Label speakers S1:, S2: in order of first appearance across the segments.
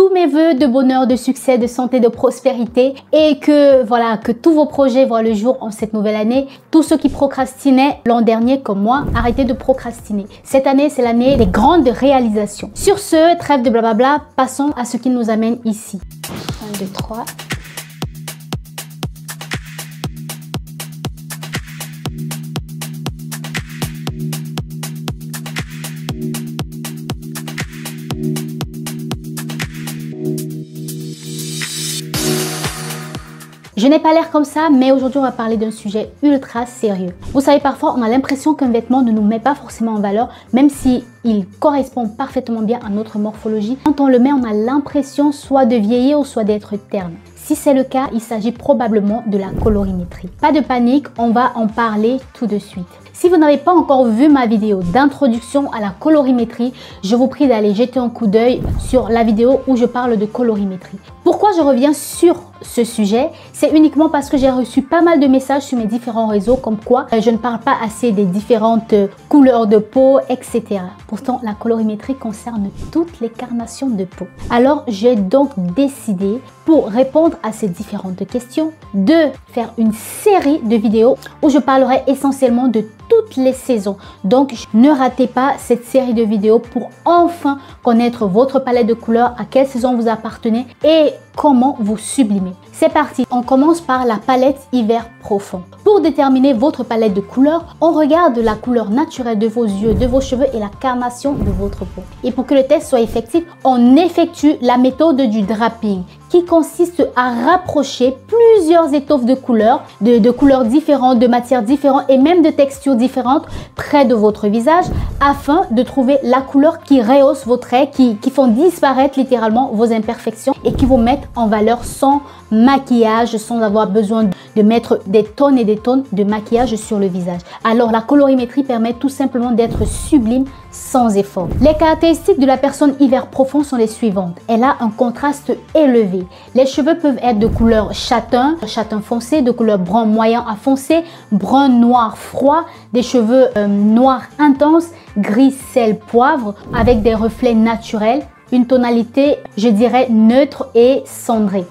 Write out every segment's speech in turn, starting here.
S1: tous mes vœux de bonheur, de succès, de santé, de prospérité et que voilà, que tous vos projets voient le jour en cette nouvelle année. Tous ceux qui procrastinaient l'an dernier comme moi, arrêtez de procrastiner. Cette année, c'est l'année des grandes réalisations. Sur ce, trêve de blablabla, passons à ce qui nous amène ici. 1, 2, 3. Je n'ai pas l'air comme ça, mais aujourd'hui, on va parler d'un sujet ultra sérieux. Vous savez, parfois, on a l'impression qu'un vêtement ne nous met pas forcément en valeur, même si il correspond parfaitement bien à notre morphologie. Quand on le met, on a l'impression soit de vieillir ou soit d'être terne. Si c'est le cas, il s'agit probablement de la colorimétrie. Pas de panique, on va en parler tout de suite. Si vous n'avez pas encore vu ma vidéo d'introduction à la colorimétrie, je vous prie d'aller jeter un coup d'œil sur la vidéo où je parle de colorimétrie. Pourquoi je reviens sur ce sujet? C'est uniquement parce que j'ai reçu pas mal de messages sur mes différents réseaux comme quoi je ne parle pas assez des différentes couleurs de peau, etc. Pourtant, la colorimétrie concerne toutes les carnations de peau. Alors, j'ai donc décidé, pour répondre à ces différentes questions, de faire une série de vidéos où je parlerai essentiellement de toutes les saisons. Donc, ne ratez pas cette série de vidéos pour enfin connaître votre palette de couleurs, à quelle saison vous appartenez et comment vous sublimer. C'est parti, on commence par la palette hiver profond. Pour déterminer votre palette de couleurs, on regarde la couleur naturelle de vos yeux, de vos cheveux et la carnation de votre peau. Et pour que le test soit effectif, on effectue la méthode du draping qui consiste à rapprocher plusieurs étoffes de couleurs, de couleurs différentes, de matières différentes et même de textures différentes près de votre visage afin de trouver la couleur qui rehausse vos traits, qui font disparaître littéralement vos imperfections et qui vous mettent en valeur sans maquillage, sans avoir besoin de mettre des tonnes et des tonnes de maquillage sur le visage. Alors la colorimétrie permet tout simplement d'être sublime sans effort. Les caractéristiques de la personne hiver profond sont les suivantes. Elle a un contraste élevé. Les cheveux peuvent être de couleur châtain, châtain foncé, de couleur brun moyen à foncé, brun noir froid, des cheveux noirs intenses, gris sel poivre avec des reflets naturels, une tonalité, je dirais, neutre et cendrée.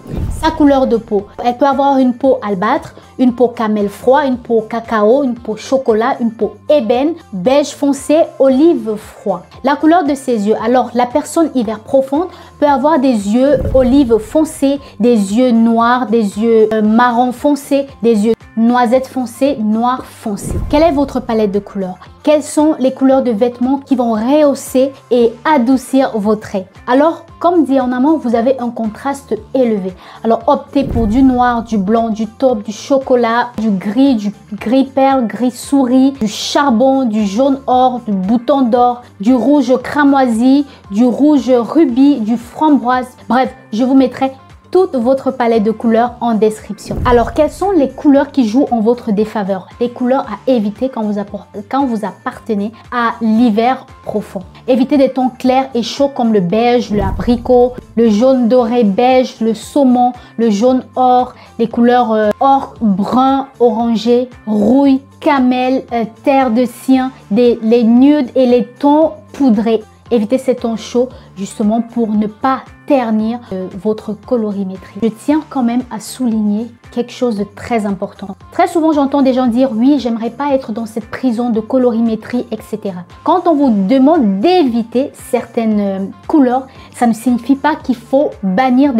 S1: Sa couleur de peau, elle peut avoir une peau albâtre, une peau camel froid, une peau cacao, une peau chocolat, une peau ébène, beige foncé, olive froid. La couleur de ses yeux, alors la personne hiver profonde peut avoir des yeux olive foncé, des yeux noirs, des yeux marron foncé, des yeux noisette foncé, noir foncé. Quelle est votre palette de couleurs? Quelles sont les couleurs de vêtements qui vont rehausser et adoucir vos traits? Alors, comme dit en amont, vous avez un contraste élevé. Alors, optez pour du noir, du blanc, du taupe, du chocolat, du gris perle, gris souris, du charbon, du jaune or, du bouton d'or, du rouge cramoisi, du rouge rubis, du framboise. Bref, je vous mettrai toute votre palette de couleurs en description. Alors, quelles sont les couleurs qui jouent en votre défaveur? Les couleurs à éviter quand vous appartenez à l'hiver profond. Évitez des tons clairs et chauds comme le beige, l'abricot, le jaune doré beige, le saumon, le jaune or, les couleurs or, brun, orangé, rouille, camel, terre de cyan, les nudes et les tons poudrés. Évitez ces tons chauds justement pour ne pas ternir votre colorimétrie. Je tiens quand même à souligner quelque chose de très important. Très souvent, j'entends des gens dire « Oui, j'aimerais pas être dans cette prison de colorimétrie, etc. » Quand on vous demande d'éviter certaines couleurs, ça ne signifie pas qu'il faut bannir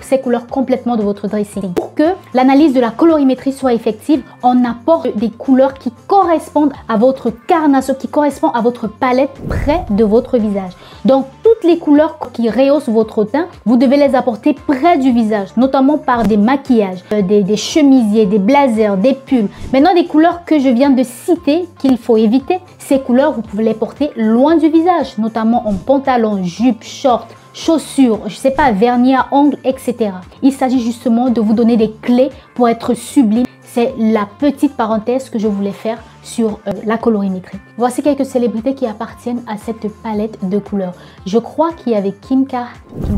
S1: ces couleurs complètement de votre dressing. Pour que l'analyse de la colorimétrie soit effective, on apporte des couleurs qui correspondent à votre carnation, qui correspondent à votre palette près de votre visage. Donc, toutes les couleurs qui rehaussent votre teint, vous devez les apporter près du visage, notamment par des maquillages, des chemisiers, des blazers, des pulls. Maintenant, des couleurs que je viens de citer qu'il faut éviter, ces couleurs, vous pouvez les porter loin du visage, notamment en pantalon, jupe, short, chaussures, je sais pas, vernis à ongles, etc. Il s'agit justement de vous donner des clés pour être sublime. C'est la petite parenthèse que je voulais faire sur la colorimétrie. Voici quelques célébrités qui appartiennent à cette palette de couleurs. Je crois qu'il y avait Kim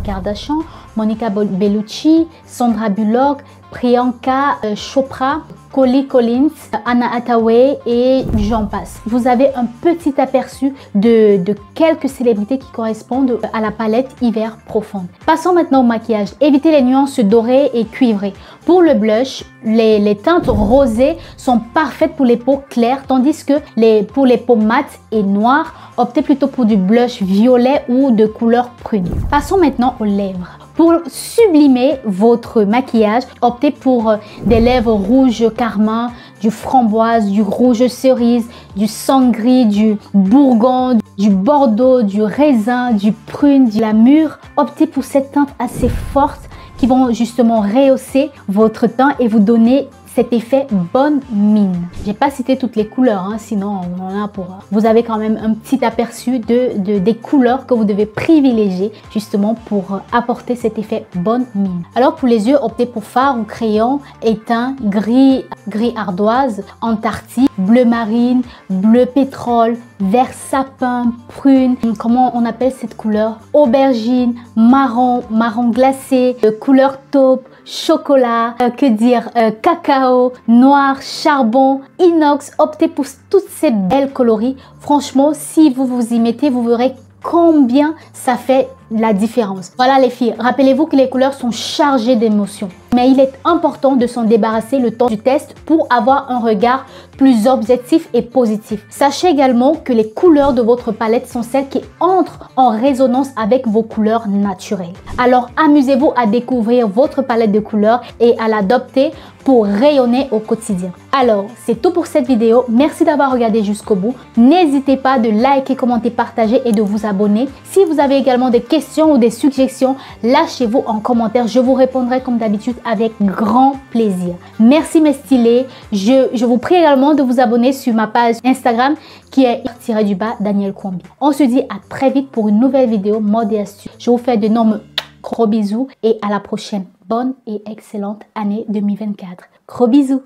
S1: Kardashian, Monica Bellucci, Sandra Bullock, Priyanka Chopra, Collie Collins, Anna Hathaway et j'en passe. Vous avez un petit aperçu de quelques célébrités qui correspondent à la palette hiver profonde. Passons maintenant au maquillage. Évitez les nuances dorées et cuivrées. Pour le blush, les teintes rosées sont parfaites pour les peaux claires, tandis que pour les peaux mates et noires, optez plutôt pour du blush violet ou de couleur prune. Passons maintenant aux lèvres. Pour sublimer votre maquillage, optez pour des lèvres rouges carmin, du framboise, du rouge cerise, du sang-gris, du bourgogne, du bordeaux, du raisin, du prune, de la mûre. Optez pour cette teinte assez forte qui vont justement rehausser votre teint et vous donner cet effet bonne mine. J'ai pas cité toutes les couleurs, hein, sinon on en a pour... Vous avez quand même un petit aperçu des couleurs que vous devez privilégier justement pour apporter cet effet bonne mine. Alors pour les yeux, optez pour fard ou crayon éteint, gris ardoise, antarctique, bleu marine, bleu pétrole, vert sapin, prune, comment on appelle cette couleur? Aubergine, marron glacé, couleur taupe, chocolat, cacao, noir, charbon, inox. Optez pour toutes ces belles coloris. Franchement, si vous vous y mettez, vous verrez combien ça fait la différence. Voilà les filles, rappelez-vous que les couleurs sont chargées d'émotions. Mais il est important de s'en débarrasser le temps du test pour avoir un regard plus objectif et positif. Sachez également que les couleurs de votre palette sont celles qui entrent en résonance avec vos couleurs naturelles. Alors amusez-vous à découvrir votre palette de couleurs et à l'adopter pour rayonner au quotidien. Alors, c'est tout pour cette vidéo. Merci d'avoir regardé jusqu'au bout. N'hésitez pas de liker, commenter, partager et de vous abonner. Si vous avez également des questions ou des suggestions, lâchez-vous en commentaire. Je vous répondrai comme d'habitude avec grand plaisir. Merci mes stylés. Je vous prie également de vous abonner sur ma page Instagram qui est _Danielle Kwambi. On se dit à très vite pour une nouvelle vidéo mode et astuces. Je vous fais d'énormes gros bisous et à la prochaine. Bonne et excellente année 2024. Gros bisous.